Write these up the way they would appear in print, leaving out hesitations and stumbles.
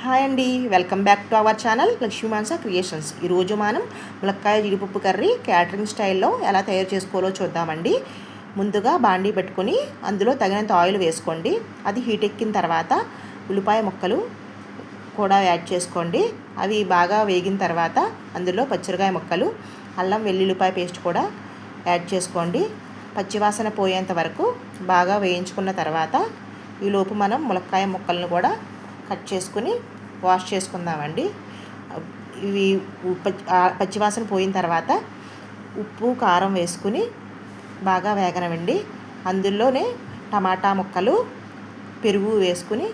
Hi అండి, welcome back to our channel Lakshmi Manasa creations. ఈరోజు మనం ములక్కాయ జీడిపప్పు కర్రీ క్యాటరింగ్ స్టైల్లో ఎలా తయారు చేసుకోవాలో చూద్దామండి. ముందుగా బాండీ పెట్టుకొని అందులో తగినంత ఆయిల్ వేసుకోండి. అది హీట్ ఎక్కిన తర్వాత ఉల్లిపాయ ముక్కలు కూడా యాడ్ చేసుకోండి. అవి బాగా వేగిన తర్వాత అందులో పచ్చిమిరపకాయ ముక్కలు, అల్లం వెల్లుల్లిపాయ పేస్ట్ కూడా యాడ్ చేసుకోండి. పచ్చివాసన పోయేంత వరకు బాగా వేయించుకున్న తర్వాత ఈలోపు మనం ములక్కాయ ముక్కలను కూడా కట్ చేసుకుని వాష్ చేసుకుందామండి. ఇవి పచ్చివాసన పోయిన తర్వాత ఉప్పు కారం వేసుకుని బాగా వేగనవండి. అందులోనే టమాటా ముక్కలు, పెరుగు వేసుకుని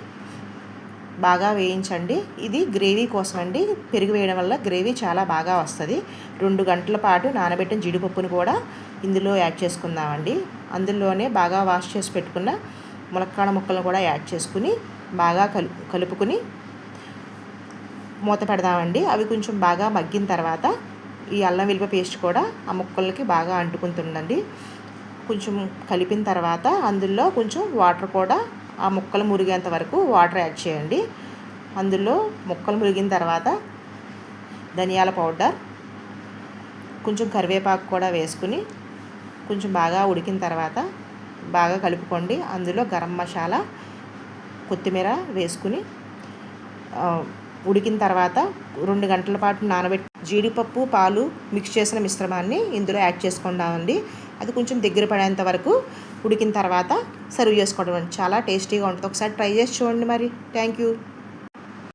బాగా వేయించండి. ఇది గ్రేవీ కోసం అండి. పెరుగు వేయడం వల్ల గ్రేవీ చాలా బాగా వస్తుంది. 2 గంటల పాటు నానబెట్టిన జీడిపప్పును కూడా ఇందులో యాడ్ చేసుకుందామండి. అందులోనే బాగా వాష్ చేసి పెట్టుకున్న ములక్కాడ ముక్కలను కూడా యాడ్ చేసుకుని బాగా కలుపుకుని మూత పెడదామండి. అవి కొంచెం బాగా మగ్గిన తర్వాత ఈ అల్లం వెల్లుల్లి పేస్ట్ కూడా ఆ ముక్కలకి బాగా అంటుకుంటుందండి. కొంచెం కలిపిన తర్వాత అందులో కొంచెం వాటర్ కూడా ఆ ముక్కలు మురిగేంత వరకు వాటర్ యాడ్ చేయండి. అందులో ముక్కలు మురిగిన తర్వాత ధనియాల పౌడర్, కొంచెం కరివేపాకు కూడా వేసుకుని కొంచెం బాగా ఉడికిన తర్వాత బాగా కలుపుకోండి. అందులో గరం మసాలా, కొత్తిమీర వేసుకుని ఉడికిన తర్వాత 2 గంటల పాటు నానబెట్టి జీడిపప్పు పాలు మిక్స్ చేసిన మిశ్రమాన్ని ఇందులో యాడ్ చేసుకుందామండి. అది కొంచెం దగ్గర పడేంత వరకు ఉడికిన తర్వాత సర్వ్ చేసుకోవడం చాలా టేస్టీగా ఉంటుంది. ఒకసారి ట్రై చేసి చూడండి మరి. Thank you.